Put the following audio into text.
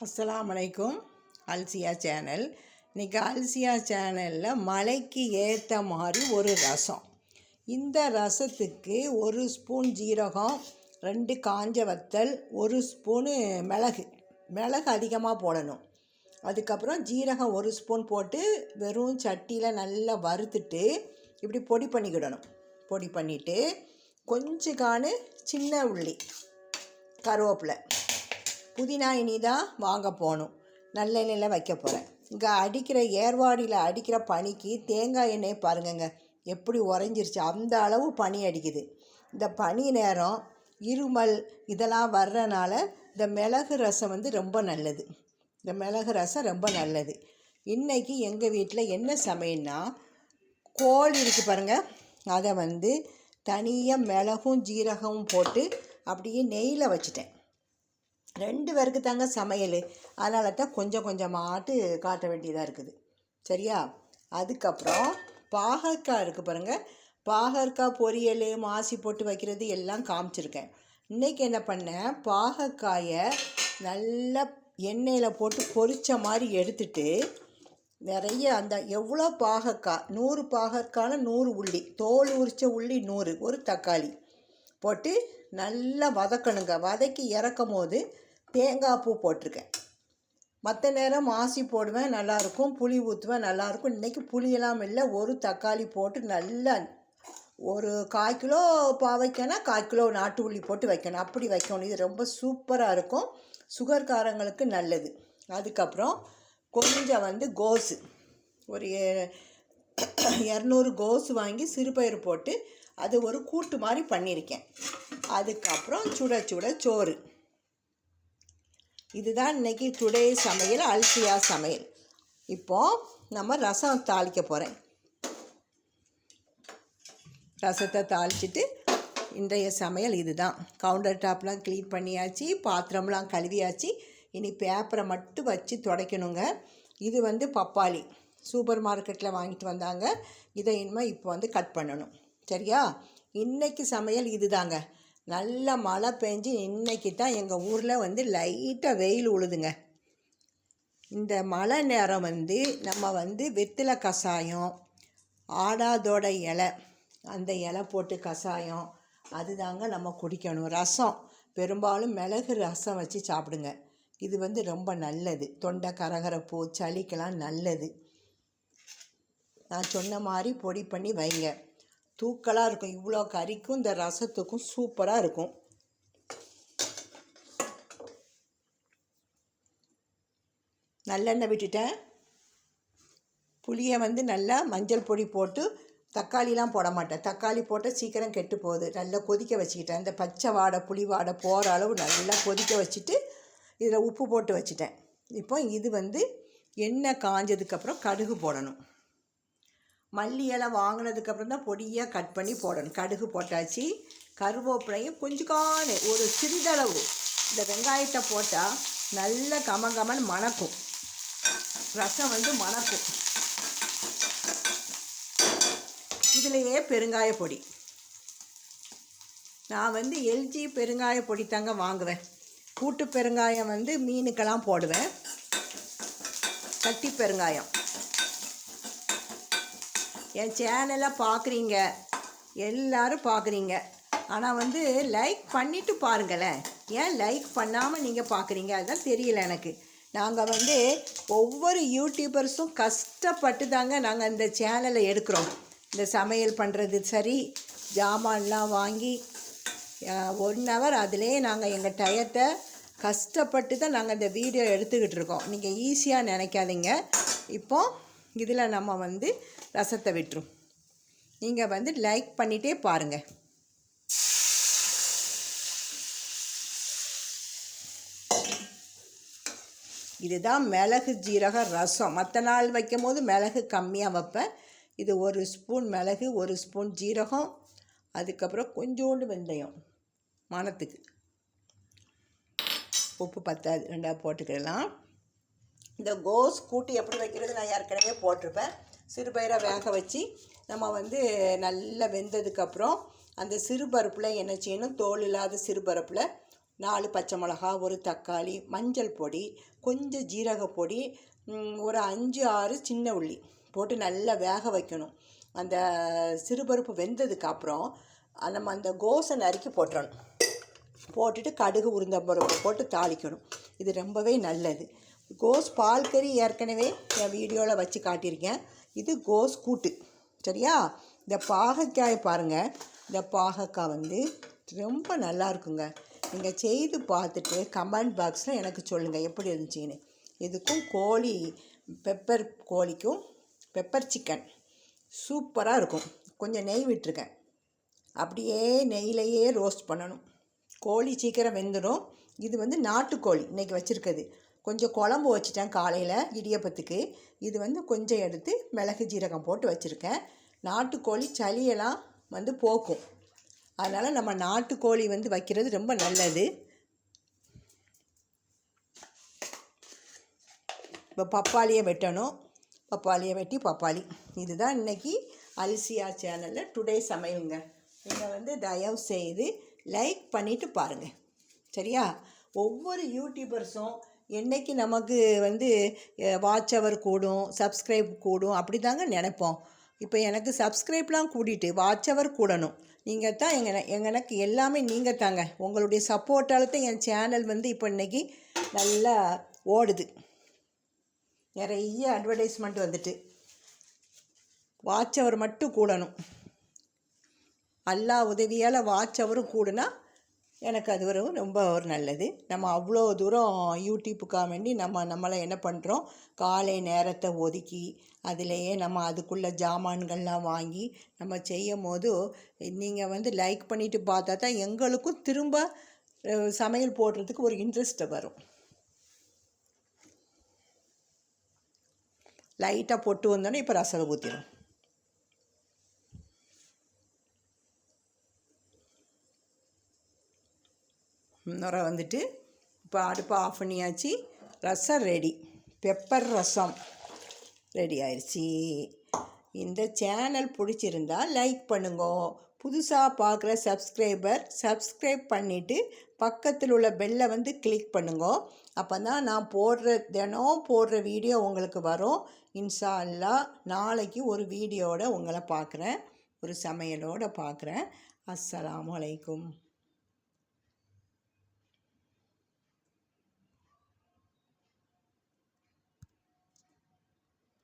அஸ்ஸலாமு அலைக்கும். அல்சியா சேனல். இன்றைக்கி அல்சியா சேனலில் மலைக்கு ஏற்ற மாதிரி ஒரு ரசம். இந்த ரசத்துக்கு 1 ஸ்பூன் ஜீரகம், 2 காஞ்ச வத்தல், 1 ஸ்பூனு மிளகு அதிகமாக போடணும். அதுக்கப்புறம் ஜீரகம் 1 ஸ்பூன் போட்டு வெறும் சட்டியில் நல்லா வறுத்துட்டு இப்படி பொடி பண்ணிக்கிடணும். பொடி பண்ணிவிட்டு கொஞ்சம் சின்ன உள்ளி, கருவேப்பிலை, புதினா இனி தான் வாங்க போகணும். நல்லெண்ணெயில் வைக்க போகிறேன். இங்கே அடிக்கிற ஏர்வாடியில் அடிக்கிற பனிக்கு தேங்காய் எண்ணெயை பாருங்கங்க எப்படி உறைஞ்சிருச்சு. அந்த அளவு பனி அடிக்குது. இந்த பனி நேரம் இருமல் இதெல்லாம் வர்றனால இந்த மிளகு ரசம் ரொம்ப நல்லது. இந்த மிளகு ரசம் ரொம்ப நல்லது. இன்றைக்கி எங்கள் வீட்டில் என்ன சமையல்னா, கோழி இருக்குது பாருங்கள், அதை தனியாக மிளகும் ஜீரகமும் போட்டு அப்படியே நெய்யில் வச்சுட்டேன். 2 பேருக்கு தாங்க சமையல், அதனால தான் கொஞ்சமாட்டு காட்ட வேண்டியதாக இருக்குது. சரியா? அதுக்கப்புறம் பாகற்காய் இருக்குது பாருங்கள், பாகற்காய் பொரியல் மாசி போட்டு வைக்கிறது எல்லாம் காமிச்சிருக்கேன். இன்றைக்கி என்ன பண்ணேன், பாகற்காயை நல்லா எண்ணெயில் போட்டு பொரித்த மாதிரி எடுத்துட்டு நிறைய அந்த எவ்வளோ பாகற்காய், 100 பாகற்காய்னா 100 உள்ளி, தோல் உரித்த உள்ளி 100, ஒரு தக்காளி போட்டு நல்லா வதக்கணுங்க. வதக்கி இறக்கும் போது தேங்காய் பூ போட்டிருக்கேன். மற்ற நேரம் மாசி போடுவேன், நல்லாயிருக்கும். புளி ஊற்றுவேன், நல்லாயிருக்கும். இன்றைக்கி புளியெல்லாம் இல்லை, ஒரு தக்காளி போட்டு நல்லா ஒரு 1/4 கிலோ பாவைக்கன்னா 1/4 கிலோ நாட்டு உள்ளி போட்டு வைக்கணும். அப்படி வைக்கணும். இது ரொம்ப சூப்பராக இருக்கும், சுகர்காரங்களுக்கு நல்லது. அதுக்கப்புறம் கொஞ்சம் கோஸு, ஒரு 200 கோஸு வாங்கி சிறுபயிறு போட்டு அது ஒரு கூட்டு மாதிரி பண்ணியிருக்கேன். அதுக்கப்புறம் சுட சோறு. இதுதான் இன்றைக்கி டுடே சமையல், அல்சியா சமையல். இப்போது நம்ம ரசம் தாளிக்க போகிறேன். ரசத்தை தாளிச்சிட்டு இன்றைய சமையல் இதுதான். கவுண்டர் டாப்லாம் க்ளீன் பண்ணியாச்சு, பாத்திரம்லாம் கழுவியாச்சு. இனி பேப்பரை மட்டும் வச்சு துடைக்கணுங்க. இது பப்பாளி சூப்பர் மார்க்கெட்டில் வாங்கிட்டு வந்தாங்க. இதை இனிமேல் இப்போ கட் பண்ணணும். சரியா? இன்றைக்கி சமையல் இதுதாங்க. நல்ல மழை பெஞ்சு இன்றைக்கி தான் எங்கள் ஊரில் லைட்டாக வெயில் உழுதுங்க. இந்த மழை நேரம் நம்ம வெற்றிலை கஷாயம், ஆடாதோட இலை, அந்த இலை போட்டு கஷாயம் அதுதாங்க நம்ம குடிக்கணும். ரசம் பெரும்பாலும் மிளகு ரசம் வச்சு சாப்பிடுங்க. இது ரொம்ப நல்லது. தொண்டை கரகரப்பு, சளிக்கெல்லாம் நல்லது. நான் சொன்ன மாதிரி பொடி பண்ணி வைங்க, தூக்கலாக இருக்கும். இவ்வளோ கறிக்கும் இந்த ரசத்துக்கும் சூப்பராக இருக்கும். நல்லெண்ணெய் விட்டுட்டேன். புளியை நல்லா மஞ்சள் பொடி போட்டு, தக்காளிலாம் போட மாட்டேன். தக்காளி போட்டு சீக்கிரம் கெட்டு போகுது. நல்லா கொதிக்க வச்சுக்கிட்டேன். இந்த பச்சை வாடை புளி வாடை போகிற அளவு நல்லா கொதிக்க வச்சுட்டு இதில் உப்பு போட்டு வச்சுட்டேன். இப்போ இது எண்ணெய் காஞ்சதுக்கப்புறம் கடுகு போடணும். மல்லி இலை வாங்கினதுக்கப்புறம் தான் பொடியாக கட் பண்ணி போடணும். கடுகு போட்டாச்சு. கருவேப்பிலையும் கொஞ்சம் ஒரு சிறிதளவு இந்த வெங்காயத்தை போட்டால் நல்ல கமகமன்னு மணக்கும். ரசம் மணக்கும். இதுலேயே பெருங்காய பொடி, நான் எல்ஜி பெருங்காய பொடி தாங்க வாங்குவேன். கூட்டு பெருங்காயம் மீனுக்கெல்லாம் போடுவேன். கட்டி பெருங்காயம். என் சேனலை பார்க்குறீங்க, எல்லோரும் பார்க்குறீங்க, ஆனால் லைக் பண்ணிவிட்டு பாருங்களேன். ஏன் லைக் பண்ணாமல் நீங்கள் பார்க்குறீங்க? அதுதான் தெரியல எனக்கு. நாங்கள் ஒவ்வொரு யூடியூபர்ஸும் கஷ்டப்பட்டு தாங்க நாங்கள் இந்த சேனலை எடுக்கிறோம். இந்த சமையல் பண்ணுறது சரி, ஜாமான்லாம் வாங்கி 1 ஹவர் அதிலே நாங்கள் எங்கள் டயத்தை கஷ்டப்பட்டு தான் நாங்கள் இந்த வீடியோ எடுத்துக்கிட்டு இருக்கோம். நீங்கள் ஈஸியாக நினைக்காதீங்க. இப்போது இதில் நம்ம ரசத்தை விட்டுரும். நீங்கள் லைக் பண்ணிகிட்டே பாருங்கள். இதுதான் மிளகு ஜீரக ரசம். மற்ற நாள் வைக்கும் போது மிளகு கம்மியாக வைப்பேன். இது 1 ஸ்பூன் மிளகு, 1 ஸ்பூன் ஜீரகம், அதுக்கப்புறம் கொஞ்சோண்டு வெந்தயம் மணத்துக்கு. உப்பு பத்தாது, 2 போட்டுக்கலாம். இந்த கோஸ் கூட்டு எப்படி வைக்கிறது நான் ஏற்கனவே போட்டிருப்பேன். சிறுபயிரை வேக வச்சு நம்ம நல்லா வெந்ததுக்கப்புறம் அந்த சிறுபருப்பில் என்ன செய்யணும், தோல் இல்லாத சிறுபருப்பில் 4 பச்சை மிளகா, ஒரு தக்காளி, மஞ்சள் பொடி, கொஞ்சம் ஜீரக பொடி, ஒரு 5 6 சின்ன உள்ளி போட்டு நல்லா வேக வைக்கணும். அந்த சிறுபருப்பு வெந்ததுக்கப்புறம் நம்ம அந்த கோஸை நறுக்கி போட்டுறணும். போட்டுட்டு கடுகு உளுந்தம்பருப்பு போட்டு தாளிக்கணும். இது ரொம்பவே நல்லது. கோஸ் பால் கறி ஏற்கனவே என் வீடியோவில் வச்சு காட்டியிருக்கேன். இது கோஸ் கூட்டு. சரியா? இந்த பாகக்காய் பாருங்கள். இந்த பாகக்காய் வந்து ரொம்ப நல்லா இருக்குங்க. நீங்கள் செய்து பார்த்துட்டு கமெண்ட் பாக்ஸில் எனக்கு சொல்லுங்கள் எப்படி இருந்துச்சின்னு. இதுக்கும் கோழிக்கும் பெப்பர் சிக்கன் சூப்பராக இருக்கும். கொஞ்சம் நெய் விட்டுருக்கேன். அப்படியே நெய்யிலையே ரோஸ்ட் பண்ணணும். கோழி சீக்கிரம் வெந்துடும். இது வந்து நாட்டுக்கோழி இன்றைக்கி வச்சுருக்குது. கொஞ்சம் குழம்பு வச்சுட்டேன் காலையில் இடியப்பத்துக்கு. இது வந்து கொஞ்சம் எடுத்து மிளகு ஜீரகம் போட்டு வச்சுருக்கேன். நாட்டுக்கோழி சளியெல்லாம் வந்து போக்கும். அதனால் நம்ம நாட்டுக்கோழி வந்து வைக்கிறது ரொம்ப நல்லது. இப்போ பப்பாளியை வெட்டணும். பப்பாளியை வெட்டி இதுதான் இன்றைக்கி அல்சியா சேனலில் டுடே சமையலுங்க. நீங்கள் வந்து தயவு செய்து லைக் பண்ணிவிட்டு பாருங்கள். சரியா? ஒவ்வொரு யூடியூபர்ஸும் என்றைக்கு நமக்கு வந்து வாட்ச் அவர் கூடும், சப்ஸ்கிரைப் கூடும் அப்படி தாங்க நினைப்போம். இப்போ எனக்கு சப்ஸ்கிரைப்லாம் கூட்டிகிட்டு வாட்ச் அவர் கூடணும். நீங்கள் தான் எனக்கு எல்லாமே நீங்கள் தாங்க. உங்களுடைய சப்போர்ட்டால் தான் என் சேனல் வந்து இப்போ இன்றைக்கி நல்லா ஓடுது. நிறைய அட்வர்டைஸ்மெண்ட் வந்துட்டு வாட்ச் அவர் மட்டும் கூடணும். எல்லா உதவியால் வாட்ச் அவரும் கூடுனா எனக்கு அது ரொம்ப ஒரு நல்லது. நம்ம அவ்வளோ தூரம் யூடியூப்புக்காக வேண்டி நம்மளை என்ன பண்ணுறோம், காலை நேரத்தை ஒதுக்கி அதிலேயே நம்ம அதுக்குள்ளே ஜாமான்கள்லாம் வாங்கி நம்ம செய்யும் போது நீங்கள் வந்து லைக் பண்ணிவிட்டு பார்த்தா தான் எங்களுக்கும் திரும்ப சமையல் போடுறதுக்கு ஒரு இன்ட்ரெஸ்ட்டு வரும். லைட்டாக பொட்டு வந்தோன்னே இப்போ ரசம் ஊற்றிடும். நுரை வந்துட்டு இப்போ அடுப்பை ஆஃப் பண்ணியாச்சு. ரசம் ரெடி. பெப்பர் ரசம் ரெடி ஆயிடுச்சு. இந்த சேனல் பிடிச்சிருந்தா லைக் பண்ணுங்க. புதுசாக பார்க்குற சப்ஸ்கிரைப் பண்ணிவிட்டு பக்கத்தில் உள்ள பெல்லை வந்து கிளிக் பண்ணுங்க. அப்போ தான் நான் தினம் போடுற வீடியோ உங்களுக்கு வரும். இன்ஷா அல்லாஹ் நாளைக்கு ஒரு வீடியோவோட உங்களை பார்க்குறேன். ஒரு சமையலோடு பார்க்குறேன். அஸ்ஸலாமு அலைக்கும்.